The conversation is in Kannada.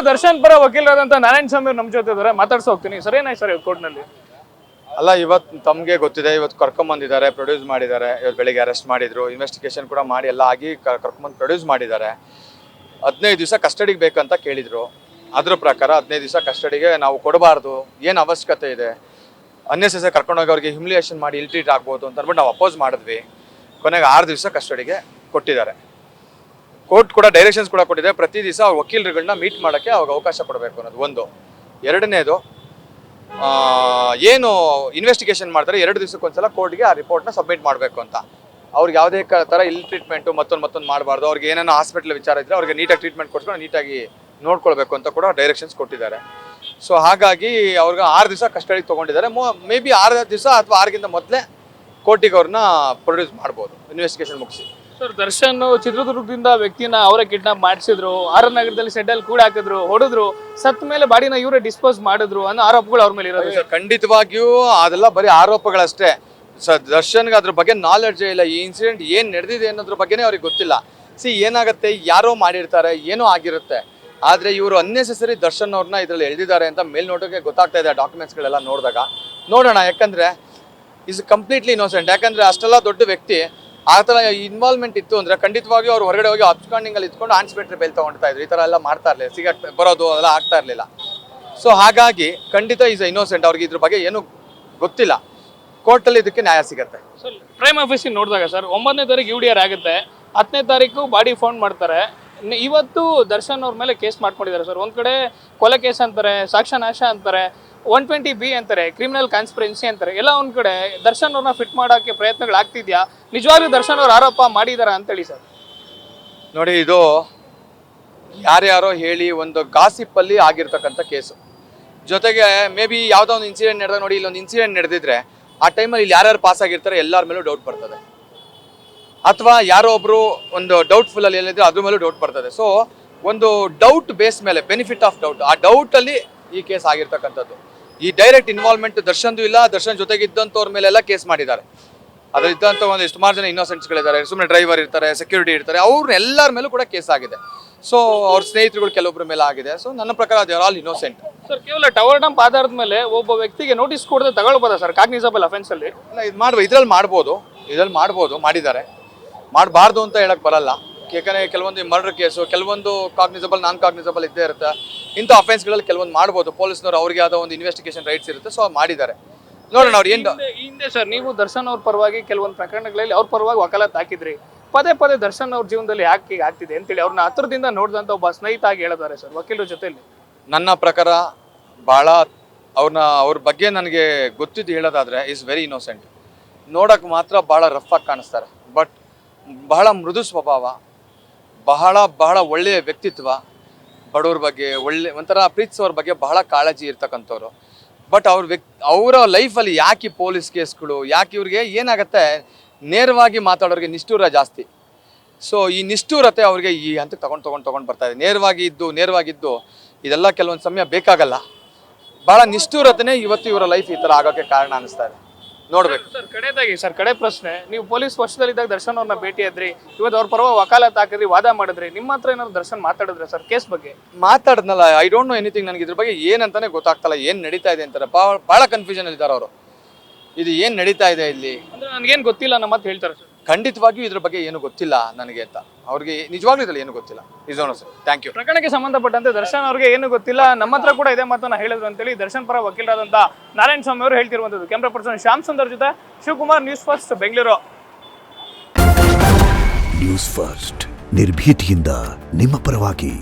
ದರ್ಶನ್ ಪರ ವಕೀಲರಾದಂತ ನಾರಾಯಣ ಸ್ವಾಮಿ ಅವ್ರು ನಮ್ಮ ಜೊತೆ ಇದ್ದಾರೆ, ಮಾತಾಡ್ಸ ಹೋಗ್ತೀನಿ. ಸರ್ ಏನಾಯ್ತು ಸರ್ ಕೋರ್ಟ್ನಲ್ಲಿ? ಅಲ್ಲ, ಇವತ್ತು ತಮಗೆ ಗೊತ್ತಿದೆ, ಇವತ್ತು ಕರ್ಕೊಂಬಂದಿದ್ದಾರೆ, ಪ್ರೊಡ್ಯೂಸ್ ಮಾಡಿದ್ದಾರೆ. ಇವತ್ತು ಬೆಳಿಗ್ಗೆ ಅರೆಸ್ಟ್ ಮಾಡಿದ್ರು, ಇನ್ವೆಸ್ಟಿಗೇಷನ್ ಕೂಡ ಮಾಡಿ ಎಲ್ಲ ಆಗಿ ಕರ್ಕೊಂಬಂದು ಪ್ರೊಡ್ಯೂಸ್ ಮಾಡಿದ್ದಾರೆ. 15 ದಿವಸ ಕಸ್ಟಡಿಗೆ ಬೇಕಂತ ಕೇಳಿದ್ರು. ಅದ್ರ ಪ್ರಕಾರ 15 ದಿವಸ ಕಸ್ಟಡಿಗೆ ನಾವು ಕೊಡಬಾರ್ದು, ಏನು ಅವಶ್ಯಕತೆ ಇದೆ, ಅನ್ನೆಸೆಸರಿ ಕರ್ಕೊಂಡೋಗಿ ಅವ್ರಿಗೆ ಹ್ಯುಮಿಲಿಯೇಷನ್ ಮಾಡಿ ಇಲ್ ಟ್ರೀಟ್ ಆಗ್ಬೋದು ಅಂತ ಅಂದ್ಬಿಟ್ಟು ನಾವು ಅಪೋಸ್ ಮಾಡಿದ್ವಿ. ಕೊನೆಗೆ 6 ದಿವಸ ಕಸ್ಟಡಿಗೆ ಕೊಟ್ಟಿದ್ದಾರೆ. ಕೋರ್ಟ್ ಕೂಡ ಡೈರೆಕ್ಷನ್ಸ್ ಕೂಡ ಕೊಟ್ಟಿದೆ, ಪ್ರತಿ ದಿವಸ ಅವ್ರ ವಕೀಲರುಗಳನ್ನ ಮೀಟ್ ಮಾಡೋಕ್ಕೆ ಅವ್ರಿಗೆ ಅವಕಾಶ ಕೊಡಬೇಕು ಅನ್ನೋದು ಒಂದು. ಎರಡನೇದು, ಏನು ಇನ್ವೆಸ್ಟಿಗೇಷನ್ ಮಾಡ್ತಾರೆ 2 ದಿವಸಕ್ಕೊಂದ್ಸಲ ಕೋರ್ಟ್ಗೆ ಆ ರಿಪೋರ್ಟ್ನ ಸಬ್ಮಿಟ್ ಮಾಡಬೇಕು ಅಂತ. ಅವ್ರಿಗೆ ಯಾವುದೇ ಥರ ಇಲ್ ಟ್ರೀಟ್ಮೆಂಟು ಮತ್ತೊಂದು ಮಾಡಬಾರ್ದು. ಅವ್ರಿಗೆ ಏನೇನೋ ಹಾಸ್ಪಿಟಲ್ ವಿಚಾರ ಇದ್ದರೆ ಅವ್ರಿಗೆ ನೀಟಾಗಿ ಟ್ರೀಟ್ಮೆಂಟ್ ಕೊಡ್ಸ್ಕೊಂಡು ನೀಟಾಗಿ ನೋಡ್ಕೊಳ್ಬೇಕು ಅಂತ ಕೂಡ ಡೈರೆಕ್ಷನ್ಸ್ ಕೊಟ್ಟಿದ್ದಾರೆ. ಸೊ ಹಾಗಾಗಿ ಅವ್ರಿಗೆ 6 ದಿವಸ ಕಸ್ಟಡಿಗೆ ತೊಗೊಂಡಿದ್ದಾರೆ. ಮೇ ಬಿ 6 ದಿವಸ ಅಥವಾ 6ಗಿಂತ ಮೊದಲೇ ಕೋರ್ಟಿಗೆ ಅವ್ರನ್ನ ಪ್ರೊಡ್ಯೂಸ್ ಮಾಡ್ಬೋದು ಇನ್ವೆಸ್ಟಿಗೇಷನ್ ಮುಗಿಸಿ. ಸರ್, ದರ್ಶನ್ ಚಿತ್ರದುರ್ಗದಿಂದ ವ್ಯಕ್ತಿನ ಅವರೇ ಕಿಡ್ನಾಪ್ ಮಾಡಿಸಿದ್ರು, ಆರ್ ನಗರದಲ್ಲಿ ಸೆಡ್ಡಲ್ಲಿ ಕೂಡ ಹಾಕಿದ್ರು, ಹೊಡೆದ್ರು, ಸತ್ ಮೇಲೆ ಬಾಡಿನ ಇವರೇ ಡಿಸ್ಪೋಸ್ ಮಾಡಿದ್ರು ಅನ್ನೋ ಆರೋಪಗಳು ಅವ್ರ ಮೇಲೆ ಇರೋದು. ಖಂಡಿತವಾಗಿಯೂ ಅದೆಲ್ಲ ಬರೀ ಆರೋಪಗಳಷ್ಟೇ. ದರ್ಶನ್ಗೆ ಅದ್ರ ಬಗ್ಗೆ ನಾಲೆಡ್ಜೇ ಇಲ್ಲ. ಈ ಇನ್ಸಿಡೆಂಟ್ ಏನು ನಡೆದಿದೆ ಅನ್ನೋದ್ರ ಬಗ್ಗೆನೇ ಅವ್ರಿಗೆ ಗೊತ್ತಿಲ್ಲ. ಏನಾಗುತ್ತೆ, ಯಾರೋ ಮಾಡಿರ್ತಾರೆ, ಏನೋ ಆಗಿರುತ್ತೆ. ಆದರೆ ಇವರು ಅನ್ನೆಸೆಸರಿ ದರ್ಶನ್ ಅವ್ರನ್ನ ಇದರಲ್ಲಿ ಎಳೆದಿದ್ದಾರೆ ಅಂತ ಮೇಲ್ನೋಟಕ್ಕೆ ಗೊತ್ತಾಗ್ತಾ ಇದೆ ಡಾಕ್ಯುಮೆಂಟ್ಸ್ಗಳೆಲ್ಲ ನೋಡಿದಾಗ. ನೋಡೋಣ, ಯಾಕಂದರೆ ಈಸ್ ಕಂಪ್ಲೀಟ್ಲಿ ಇನ್ನೋಸೆಂಟ್. ಯಾಕಂದರೆ ಅಷ್ಟೆಲ್ಲ ದೊಡ್ಡ ವ್ಯಕ್ತಿ ಆ ಥರ ಇನ್ವಾಲ್ವ್ಮೆಂಟ್ ಇತ್ತು ಅಂದರೆ ಖಂಡಿತವಾಗಿಯೂ ಅವ್ರು ಹೊರಗಡೆ ಹೋಗಿ ಅಬ್ಸ್ಕಾಂಡಿಂಗಲ್ಲಿ ಇದ್ಕೊಂಡು ಆನ್ಸ್ಪೆಕ್ಟ್ರಿ ಬೇಲ್ ತೊಗೊಳ್ತಾ ಇದ್ರು. ಈ ಥರ ಎಲ್ಲ ಮಾಡ್ತಾ ಇರಲಿಲ್ಲ, ಬರೋದು ಅದೆಲ್ಲ ಆಗ್ತಾ ಇರಲಿಲ್ಲ. ಸೊ ಹಾಗಾಗಿ ಖಂಡಿತ ಈಸ್ ಇನ್ನೋಸೆಂಟ್. ಅವ್ರಿಗೆ ಇದ್ರ ಬಗ್ಗೆ ಏನೂ ಗೊತ್ತಿಲ್ಲ. ಕೋರ್ಟಲ್ಲಿ ಇದಕ್ಕೆ ನ್ಯಾಯ ಸಿಗುತ್ತೆ. ಸರ್, ಪ್ರೈಮ್ ಆಫೀಸಿಗೆ ನೋಡಿದಾಗ ಸರ್ 9ನೇ ತಾರೀಕು UDR ಆಗುತ್ತೆ, 10ನೇ ತಾರೀಕು ಬಾಡಿ ಫೌಂಡ್ ಮಾಡ್ತಾರೆ. ಇವತ್ತು ದರ್ಶನ್ ಅವ್ರ ಮೇಲೆ ಕೇಸ್ ಮಾಡ್ಕೊಂಡಿದ್ದಾರೆ ಸರ್. ಒಂದ್ ಕಡೆ ಕೊಲೆ ಕೇಸ್ ಅಂತಾರೆ, ಸಾಕ್ಷ್ಯನಾಶ ಅಂತಾರೆ, 120B ಅಂತಾರೆ, ಕ್ರಿಮಿನಲ್ ಕಾನ್ಸ್ಪಿರೆನ್ಸಿ ಅಂತಾರೆ. ಎಲ್ಲ ಒಂದ್ ಕಡೆ ದರ್ಶನ್ ಅವ್ರನ್ನ ಫಿಟ್ ಮಾಡೋಕ್ಕೆ ಪ್ರಯತ್ನಗಳಾಗ್ತಿದ್ಯಾ? ನಿಜವಾಗ್ಲೂ ದರ್ಶನ್ ಅವ್ರು ಆರೋಪ ಮಾಡಿದಾರ ಅಂತೇಳಿ ಸರ್? ನೋಡಿ, ಇದು ಯಾರ್ಯಾರೋ ಹೇಳಿ ಒಂದು ಗಾಸಿಪ್ಪಲ್ಲಿ ಆಗಿರ್ತಕ್ಕಂಥ ಕೇಸು. ಜೊತೆಗೆ ಮೇ ಬಿ ಯಾವುದೋ ಒಂದು ಇನ್ಸಿಡೆಂಟ್ ನಡೆದಾಗ, ನೋಡಿ ಇಲ್ಲೊಂದು ಇನ್ಸಿಡೆಂಟ್ ನಡೆದಿದ್ರೆ ಆ ಟೈಮಲ್ಲಿ ಇಲ್ಲಿ ಯಾರ್ಯಾರು ಪಾಸ್ ಆಗಿರ್ತಾರೆ ಎಲ್ಲರ ಮೇಲೂ ಡೌಟ್ ಬರ್ತದೆ. ಅಥವಾ ಯಾರೋ ಒಬ್ರು ಒಂದು ಡೌಟ್ಫುಲ್ಲಲ್ಲಿ ಏನಿದ್ರೆ ಅದ್ರ ಮೇಲೂ ಡೌಟ್ ಬರ್ತದೆ. ಸೊ ಒಂದು ಡೌಟ್ ಬೇಸ್ ಮೇಲೆ, ಬೆನಿಫಿಟ್ ಆಫ್ ಡೌಟ್, ಆ ಡೌಟಲ್ಲಿ ಈ ಕೇಸ್ ಆಗಿರ್ತಕ್ಕಂಥದ್ದು. ಈ ಡೈರೆಕ್ಟ್ ಇನ್ವಾಲ್ವ್ಮೆಂಟ್ ದರ್ಶನ್ದು ಇಲ್ಲ. ದರ್ಶನ್ ಜೊತೆಗಿದ್ದಂಥವ್ರ ಮೇಲೆಲ್ಲ ಕೇಸ್ ಮಾಡಿದ್ದಾರೆ. ಅದರಿದ್ದಂಥ ಒಂದು ಸುಮಾರು ಜನ ಇನ್ನೋಸೆಂಟ್ಸ್ಗಳಿದ್ದಾರೆ, ಸುಮ್ಮನೆ ಡ್ರೈವರ್ ಇರ್ತಾರೆ, ಸೆಕ್ಯೂರಿಟಿ ಇರ್ತಾರೆ, ಅವ್ರನ್ನ ಎಲ್ಲರ ಮೇಲೂ ಕೂಡ ಕೇಸ್ ಆಗಿದೆ. ಸೊ ಅವ್ರ ಸ್ನೇಹಿತರುಗಳು ಕೆಲವೊಬ್ಬರ ಮೇಲೆ ಆಗಿದೆ. ಸೊ ನನ್ನ ಪ್ರಕಾರ they are all innocent. Sir, ಕೇವಲ ಟವರ್ ಡಂಪ್ ಆಧಾರದ ಮೇಲೆ ಒಬ್ಬ ವ್ಯಕ್ತಿಗೆ ನೋಟಿಸ್ ಕೊಡದೆ ತಗೊಳ್ಬೋದಾ ಸರ್ ಕಾಗ್ನಿಸಬಲ್ ಅಫೆನ್ಸ್ ಅಲ್ಲಿ? ಇಲ್ಲ, ಇದ್ರಲ್ಲಿ ಮಾಡ್ಬೋದು, ಮಾಡಿದ್ದಾರೆ. ಮಾಡಬಾರ್ದು ಅಂತ ಹೇಳಕ್ ಬರಲ್ಲ. ಯಾಕಂದರೆ ಕೆಲವೊಂದು ಮರ್ಡರ್ ಕೇಸು, ಕೆಲವೊಂದು ಕಾಗ್ನಿಸಬಲ್, ನಾನ್ ಕಾಗ್ನಿಸಬಲ್ ಇದ್ದೇ ಇರುತ್ತೆ. ಇಂಥ ಅಫೆನ್ಸ್ಗಳಲ್ಲಿ ಕೆಲವೊಂದು ಮಾಡ್ಬೋದು. ಪೊಲೀಸ್ನವ್ರು ಅವ್ರಿಗೆ ಆದ ಒಂದು ಇನ್ವೆಸ್ಟಿಗೇಷನ್ ರೈಟ್ಸ್ ಇರುತ್ತೆ. ಸೊ ಮಾಡಿದ್ದಾರೆ. ನೋಡೋಣ ಅವ್ರು ಏನು. ಹಿಂದೆ ಸರ್ ನೀವು ದರ್ಶನ್ ಅವ್ರ ಪರವಾಗಿ ಕೆಲವೊಂದು ಪ್ರಕರಣಗಳಲ್ಲಿ ಅವ್ರ ಪರವಾಗಿ ವಕಾಲತ್ ಹಾಕಿದ್ರಿ. ಪದೇ ದರ್ಶನ್ ಅವ್ರ ಜೀವನದಲ್ಲಿ ಯಾಕೆ ಆಗ್ತಿದೆ ಅಂತೇಳಿ ಅವ್ರನ್ನ ಹತ್ರದಿಂದ ನೋಡಿದಂಥ ಒಬ್ಬ ಸ್ನೇಹಿತ ಆಗಿ ಹೇಳಿದ್ದಾರೆ ಸರ್ ವಕೀಲರ ಜೊತೆಯಲ್ಲಿ. ನನ್ನ ಪ್ರಕಾರ ಅವ್ರ ಬಗ್ಗೆ ನನಗೆ ಗೊತ್ತಿದ್ದು ಹೇಳೋದಾದ್ರೆ ಈಸ್ ವೆರಿ ಇನ್ನೋಸೆಂಟ್. ನೋಡೋಕೆ ಮಾತ್ರ ಭಾಳ ರಫ್ ಆಗಿ ಕಾಣಿಸ್ತಾರೆ, ಬಟ್ ಬಹಳ ಮೃದು ಸ್ವಭಾವ, ಬಹಳ ಒಳ್ಳೆಯ ವ್ಯಕ್ತಿತ್ವ, ಬಡವ್ರ ಬಗ್ಗೆ ಒಂಥರ ಪ್ರೀತಿಸೋರ ಬಗ್ಗೆ ಬಹಳ ಕಾಳಜಿ ಇರ್ತಕ್ಕಂಥವ್ರು. ಬಟ್ ಅವರ ಲೈಫಲ್ಲಿ ಯಾಕೆ ಪೊಲೀಸ್ ಕೇಸ್ಗಳು, ಯಾಕೆ ಇವ್ರಿಗೆ ಏನಾಗುತ್ತೆ, ನೇರವಾಗಿ ಮಾತಾಡೋರಿಗೆ ನಿಷ್ಠೂರ ಜಾಸ್ತಿ. ಸೊ ಈ ನಿಷ್ಠೂರತೆ ಅವ್ರಿಗೆ ಈ ಹಂತಕ್ಕೆ ತಗೊಂಡು ಬರ್ತಾ ಇದೆ. ನೇರವಾಗಿದ್ದು ಇದೆಲ್ಲ ಕೆಲವೊಂದು ಸಮಯ ಬೇಕಾಗಲ್ಲ. ಭಾಳ ನಿಷ್ಠೂರತೆನೇ ಇವತ್ತು ಇವರ ಲೈಫ್ ಈ ಥರ ಆಗೋಕ್ಕೆ ಕಾರಣ ಅನಿಸ್ತಾ ಇದೆ. ನೋಡ್ಬೇಕು ಸರ್. ಕಡೆ ಪ್ರಶ್ನೆ, ನೀವು ಪೊಲೀಸ್ ವರ್ಷದಲ್ಲಿದ್ದಾಗ ದರ್ಶನ್ ಅವ್ರನ್ನ ಭೇಟಿ ಆದ್ರಿ, ಇವತ್ತು ಅವ್ರ ಪರವಾಗಿ ವಕಾಲತ್ ಹಾಕಿದ್ರಿ, ವಾದ ಮಾಡಿದ್ರಿ, ನಿಮ್ಮ ಹತ್ರ ಏನಾದ್ರು ದರ್ಶನ್ ಮಾತಾಡಿದ್ರೆ ಸರ್ ಕೇಸ್ ಬಗ್ಗೆ? ಮಾತಾಡಿದ್ನಲ್ಲ, ಐ ಡೋಂಟ್ ನೋ ಎನಿಥಿಂಗ್. ನನಗೆ ಇದ್ರ ಬಗ್ಗೆ ಏನಂತಾನೆ ಗೊತ್ತಾಗ್ತಲ್ಲ, ಏನು ನಡೀತಾ ಇದೆ ಅಂತಾರೆ. ಭಾಳ ಕನ್ಫ್ಯೂಷನ್ ಇದ್ದಾರೆ ಅವರು. ಇದು ಏನು ನಡೀತಾ ಇದೆ ಇಲ್ಲಿ ಅಂದ್ರೆ ನನಗೇನು ಗೊತ್ತಿಲ್ಲ ನಮ್ಮ ಮಾತು ಹೇಳ್ತಾರೆ ಸರ್. ಖಂಡಿತವಾಗಿಯೂ ಇದ್ರ ಬಗ್ಗೆ ಏನು ಗೊತ್ತಿಲ್ಲ ನನಗೆ ಅಂತ. ಅವ್ರಿಗೆ ನಿಜವಾಗ್ಲೂ ಇದ್ರಲ್ಲಿ ಏನು ಗೊತ್ತಿಲ್ಲ. ಇಸೋಣ ಸರ್, ಥ್ಯಾಂಕ್ ಯು. ಪ್ರಕರಣಕ್ಕೆ ಸಂಬಂಧಪಟ್ಟಂತೆ ದರ್ಶನ್ ಅವ್ರಿಗೆ ಏನು ಗೊತ್ತಿಲ್ಲ, ನಮ್ಮ ಹತ್ರ ಕೂಡ ಇದೇ ಮಾತನ್ನ ಹೇಳಿದ್ರು ಅಂತೇಳಿ ದರ್ಶನ್ ಪರ ವಕೀಲರಾದಂಥ ನಾರಾಯಣ ಸ್ವಾಮಿ ಅವರು ಹೇಳ್ತಿರುವಂಥದ್ದು. ಕ್ಯಾಮ್ರಾ ಪರ್ಸನ್ ಶ್ಯಾಮ್ ಸುಂದರ್ ಜೊತೆ Shivakumar, news first, Bengaluru. News first, ನಿರ್ಭೀತಿಯಿಂದ ನಿಮ್ಮ ಪರವಾಗಿ.